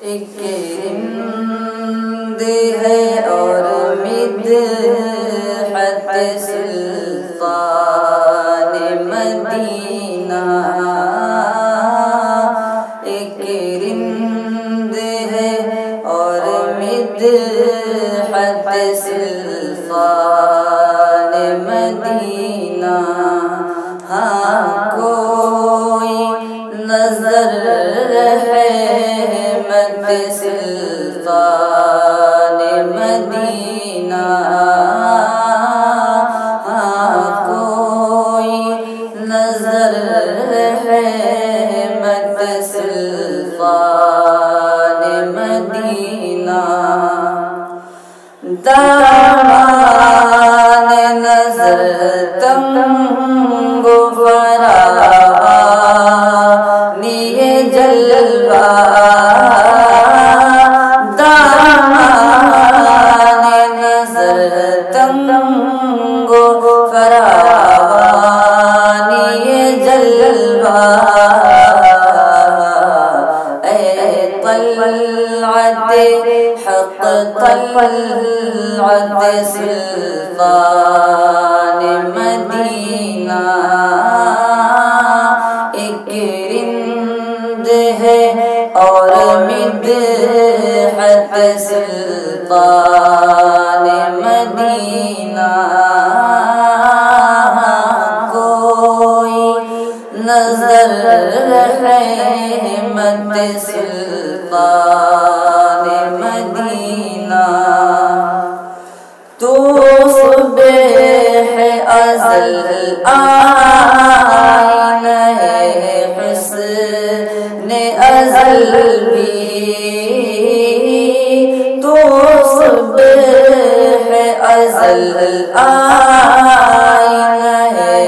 एक रिंद है और मिदहत सुल्तान मदीना। एक रिंद है और मिदहत सुल्तान मदीना। हाँ कोई नजर है मत सुल्तान मदीना। हाँ कोई नजर है मत सुल्तान मदीना। दामान नजर तंगो फरावानिए जलवा। दामान नजर तंगो फरावानिए जलवा। तलअते हक़ तलअते सुल्तान मदीना। एक रिंद है और मिदहत सुल्तान मदीना। कोई नजर है मत सुल्तान मदीना। तो सुबह अज़ल आईना है हुस्न अज़ल भी। तो सुबह अज़ल आईना है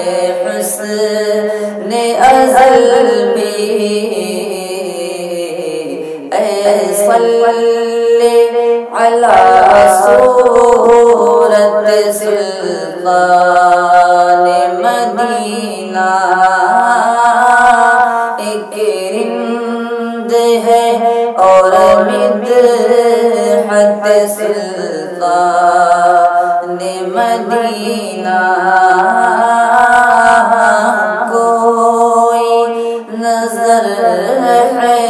हुस्न अज़ल भी। सल्ले अला सूरत सुल्तान मदीना। एक रिंद है और मिदहत सुल्तान मदीना। कोई नजर है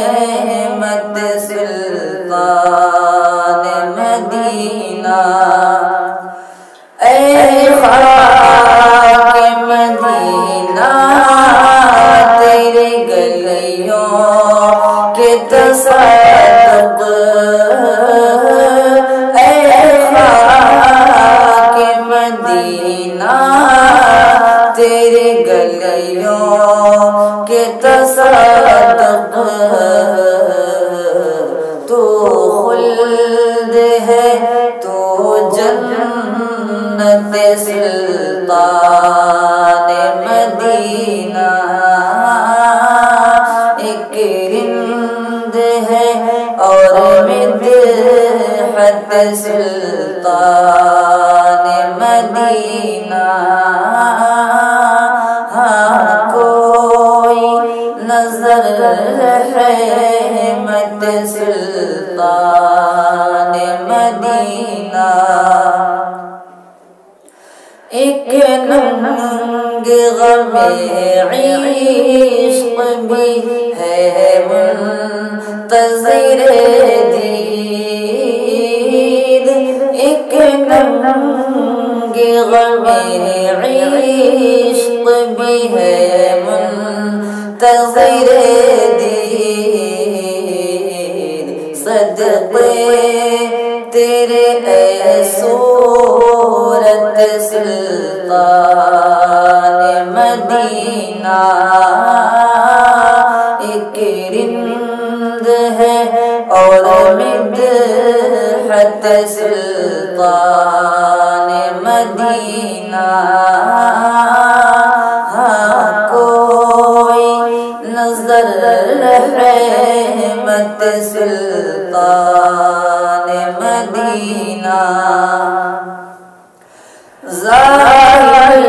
मत सुल्तान मदीना। ऐ खाके मदीना तेरे गलियों के तसद्दुक़। ऐ खाके मदीना तेरे गलियों के तसद्दुक़। तो खुल्द है तो जन्नत सुल्तान मदीना। एक रिंद है और मिदहत सुल्तान मदीना। हाँ कोई नजर है मत सुल्तान मदीना। एक नंग गमे इश्क़ भी है मुंतज़िर दीद। एक नंग गमे इश्क़ भी है मुंतज़िर दीद। सदक़े तेरे ऐ सूरत सुल्तान मदीना। एक रिंद है और मिदहत सुल्तान मदीना। हाँ कोई नजर है मत सुल्तान मदीना। ज़ाहिर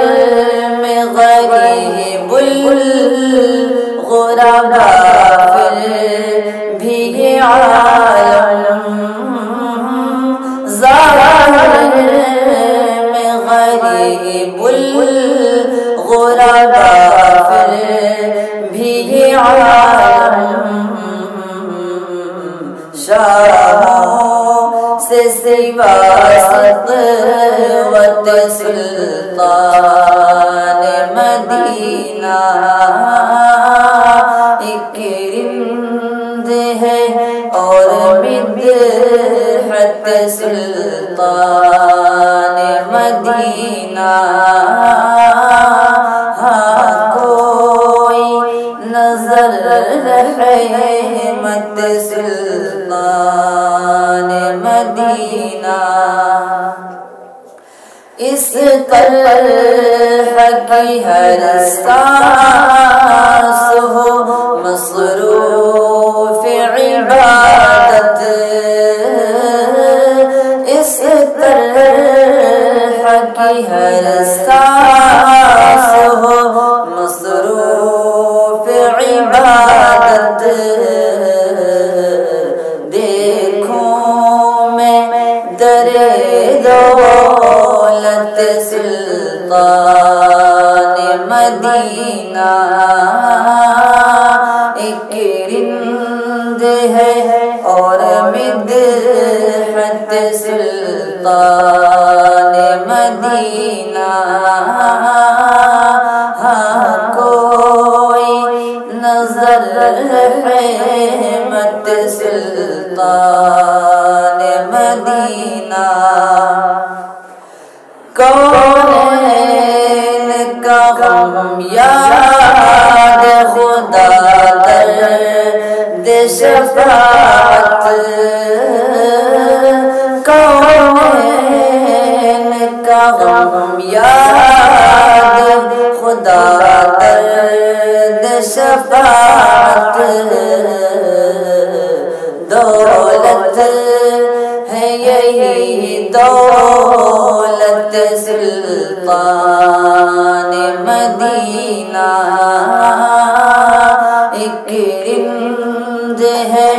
में गरीबुल गुरबा फिर भी गरीबुल गुरबा फिर भी ये आलम शाहों से सिवा सतवत सुल्तान मदीना एक रिंद है और मिदहत सुल्तान मदीना। हाँ कोई नजर रहमत सुल्तान मदीना। इस तरह की हर सांस हो मसरूफ इबादत, इस तरह की हर सांस हो मसरूफ इबादत। देखूं मैं दरे दौलत सुल्तान मदीना एक रिंद है और मिदहत सुल्तान मदीना। हाँ कोई नजर रहमत सुल्तान मदीना। कौनैन का गम याद खुदा दर्द शफाअत, कौनैन का गम याद खुदा दर्द शफाअत। दौलत है यही दौलत सुल्तान मदीना एक रिंद है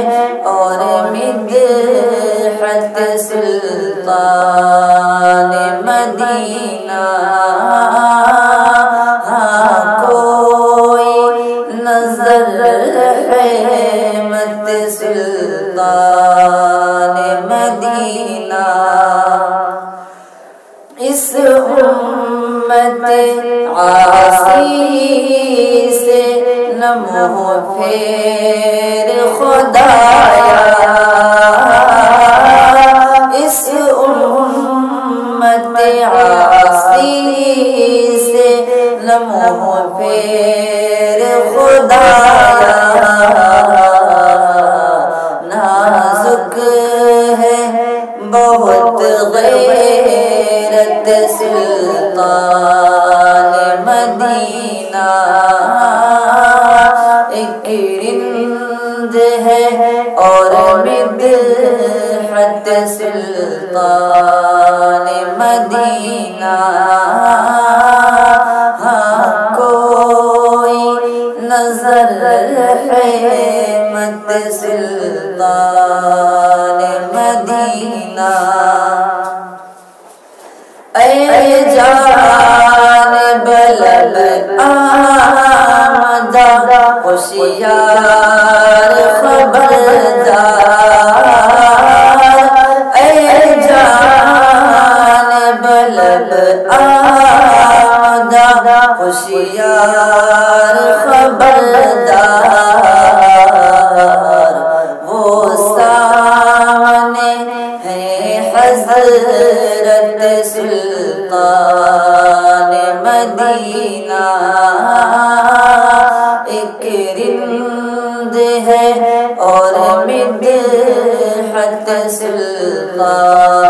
और मिदहत सुल्तान मदीना। हाँ कोई नजर रहमत सुल्तान मदीना। इस उम्मत आसी से न मुँह फेर खुदाया, इस उम्मत आसी से न मुँह फेर खुदाया। नाजुक है बहुत गैरत सुल्तान मदीना एक रिंद है और मिदहत सुल्तान मदीना। हाँ कोई नजर रहमत सुल्तान मदीना। ऐ जान बलब आमदा होशियार खबरदार, ऐ जान बलब आमदा होशियार खबरदार। वो सामने है हज़रत सुल्तान मदीना एक रिंद है और मिदहत सुल्तान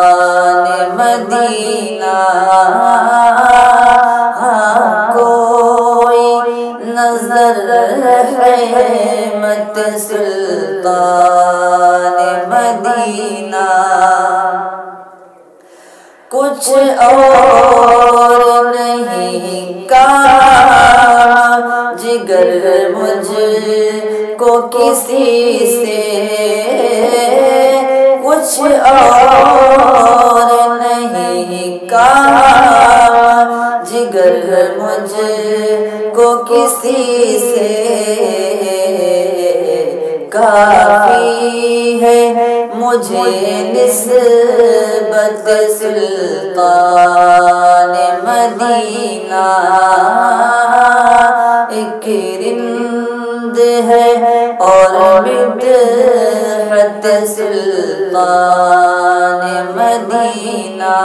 मदीना। हाँ कोई नजर रहमत सुल्तान मदीना। कुछ और नहीं काम जिगर मुझको किसी से, कुछ और नहीं काम मुझको किसी से काफी है, मुझे निस्बत सुल्तान मदीना। एक रिंद है और मिदहत सुल्तान मदीना।